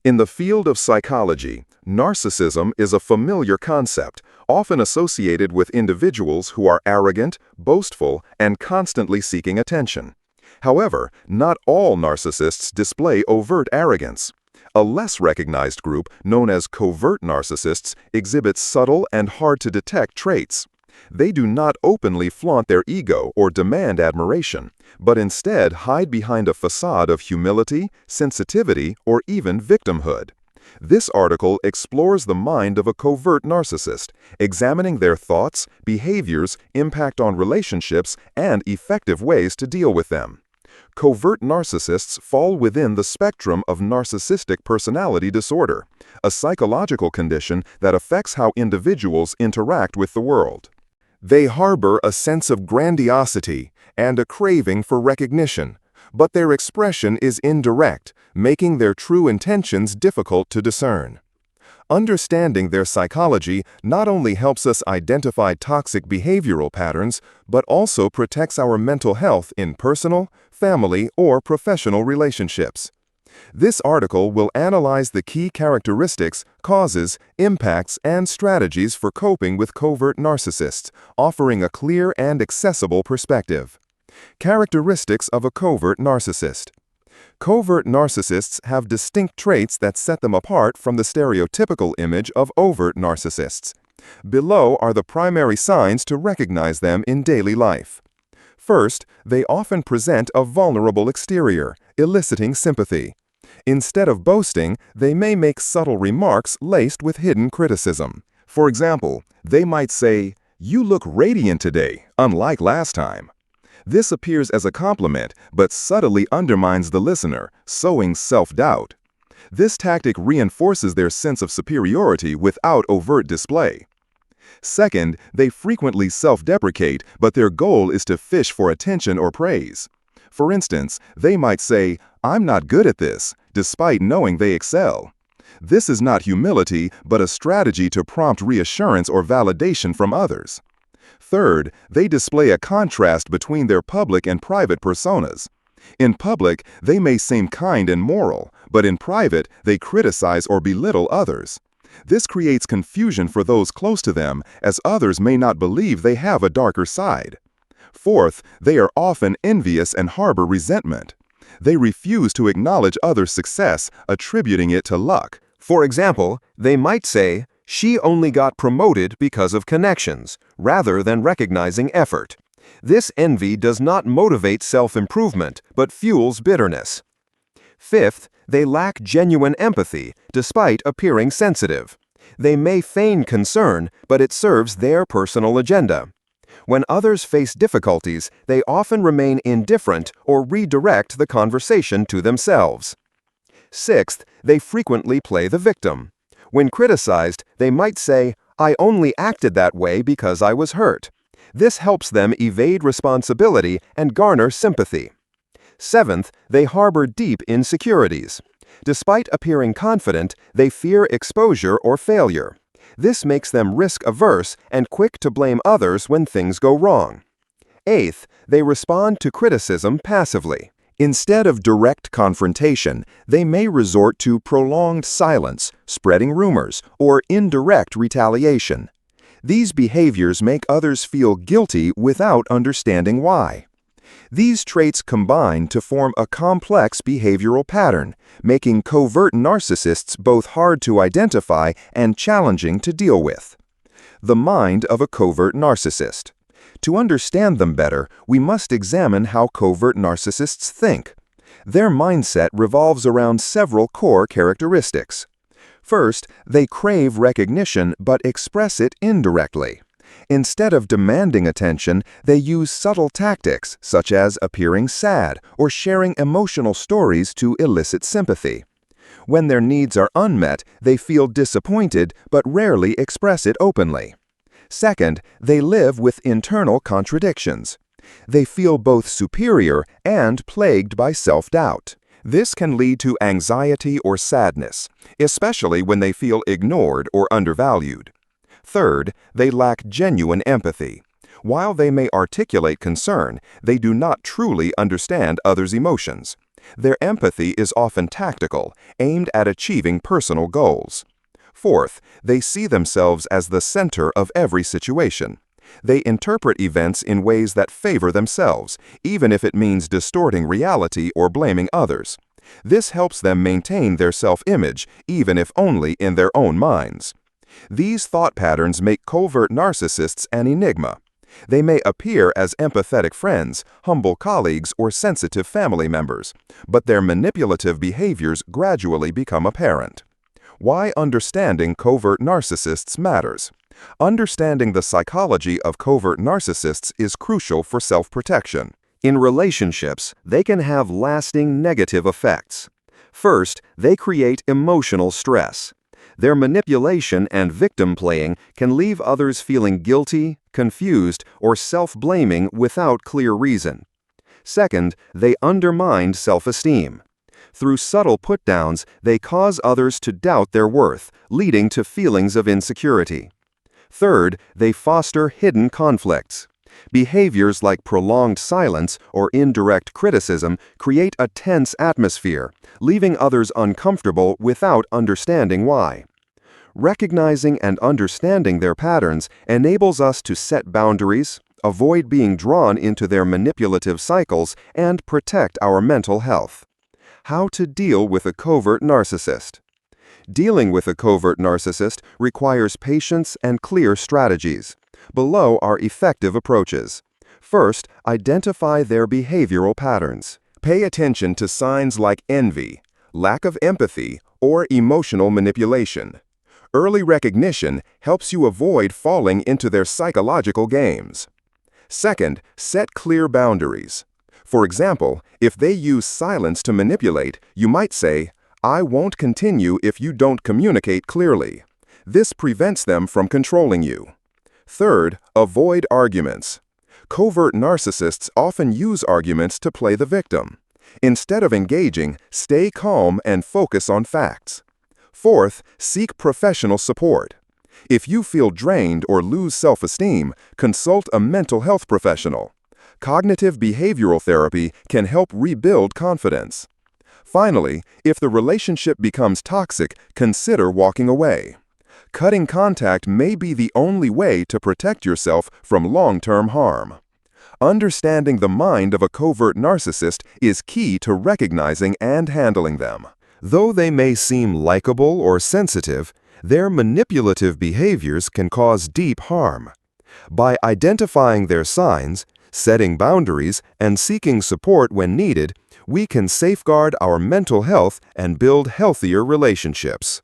In the field of psychology, narcissism is a familiar concept, often associated with individuals who are arrogant, boastful, and constantly seeking attention. However, not all narcissists display overt arrogance. A less recognized group, known as covert narcissists, exhibits subtle and hard-to-detect traits. They do not openly flaunt their ego or demand admiration, but instead hide behind a facade of humility, sensitivity, or even victimhood. This article explores the mind of a covert narcissist, examining their thoughts, behaviors, impact on relationships, and effective ways to deal with them. Covert narcissists fall within the spectrum of narcissistic personality disorder, a psychological condition that affects how individuals interact with the world. They harbor a sense of grandiosity and a craving for recognition, but their expression is indirect, making their true intentions difficult to discern. Understanding their psychology not only helps us identify toxic behavioral patterns, but also protects our mental health in personal, family, or professional relationships. This article will analyze the key characteristics, causes, impacts, and strategies for coping with covert narcissists, offering a clear and accessible perspective. Characteristics of a covert narcissist. Covert narcissists have distinct traits that set them apart from the stereotypical image of overt narcissists. Below are the primary signs to recognize them in daily life. First, they often present a vulnerable exterior, eliciting sympathy. Instead of boasting, they may make subtle remarks laced with hidden criticism. For example, they might say, "You look radiant today, unlike last time." This appears as a compliment, but subtly undermines the listener, sowing self-doubt. This tactic reinforces their sense of superiority without overt display. Second, they frequently self-deprecate, but their goal is to fish for attention or praise. For instance, they might say, "I'm not good at this," despite knowing they excel. This is not humility, but a strategy to prompt reassurance or validation from others. Third, they display a contrast between their public and private personas. In public, they may seem kind and moral, but in private, they criticize or belittle others. This creates confusion for those close to them, as others may not believe they have a darker side. Fourth, they are often envious and harbor resentment. They refuse to acknowledge others' success, attributing it to luck. For example, they might say, "She only got promoted because of connections," rather than recognizing effort. This envy does not motivate self-improvement, but fuels bitterness. Fifth, they lack genuine empathy, despite appearing sensitive. They may feign concern, but it serves their personal agenda. When others face difficulties, they often remain indifferent or redirect the conversation to themselves. Sixth, they frequently play the victim. When criticized, they might say, "I only acted that way because I was hurt." This helps them evade responsibility and garner sympathy. Seventh, they harbor deep insecurities. Despite appearing confident, they fear exposure or failure. This makes them risk-averse and quick to blame others when things go wrong. Eighth, they respond to criticism passively. Instead of direct confrontation, they may resort to prolonged silence, spreading rumors, or indirect retaliation. These behaviors make others feel guilty without understanding why. These traits combine to form a complex behavioral pattern, making covert narcissists both hard to identify and challenging to deal with. The mind of a covert narcissist. To understand them better, we must examine how covert narcissists think. Their mindset revolves around several core characteristics. First, they crave recognition but express it indirectly. Instead of demanding attention, they use subtle tactics, such as appearing sad or sharing emotional stories to elicit sympathy. When their needs are unmet, they feel disappointed but rarely express it openly. Second, they live with internal contradictions. They feel both superior and plagued by self-doubt. This can lead to anxiety or sadness, especially when they feel ignored or undervalued. Third, they lack genuine empathy. While they may articulate concern, they do not truly understand others' emotions. Their empathy is often tactical, aimed at achieving personal goals. Fourth, they see themselves as the center of every situation. They interpret events in ways that favor themselves, even if it means distorting reality or blaming others. This helps them maintain their self-image, even if only in their own minds. These thought patterns make covert narcissists an enigma. They may appear as empathetic friends, humble colleagues, or sensitive family members, but their manipulative behaviors gradually become apparent. Why understanding covert narcissists matters. Understanding the psychology of covert narcissists is crucial for self-protection. In relationships, they can have lasting negative effects. First, they create emotional stress. Their manipulation and victim playing can leave others feeling guilty, confused, or self-blaming without clear reason. Second, they undermine self-esteem. Through subtle put-downs, they cause others to doubt their worth, leading to feelings of insecurity. Third, they foster hidden conflicts. Behaviors like prolonged silence or indirect criticism create a tense atmosphere, leaving others uncomfortable without understanding why. Recognizing and understanding their patterns enables us to set boundaries, avoid being drawn into their manipulative cycles, and protect our mental health. How to deal with a covert narcissist. Dealing with a covert narcissist requires patience and clear strategies. Below are effective approaches. First, identify their behavioral patterns. Pay attention to signs like envy, lack of empathy, or emotional manipulation. Early recognition helps you avoid falling into their psychological games. Second, set clear boundaries. For example, if they use silence to manipulate, you might say, "I won't continue if you don't communicate clearly." This prevents them from controlling you. Third, avoid arguments. Covert narcissists often use arguments to play the victim. Instead of engaging, stay calm and focus on facts. Fourth, seek professional support. If you feel drained or lose self-esteem, consult a mental health professional. Cognitive behavioral therapy can help rebuild confidence. Finally, if the relationship becomes toxic, consider walking away. Cutting contact may be the only way to protect yourself from long-term harm. Understanding the mind of a covert narcissist is key to recognizing and handling them. Though they may seem likable or sensitive, their manipulative behaviors can cause deep harm. By identifying their signs, setting boundaries, and seeking support when needed, we can safeguard our mental health and build healthier relationships.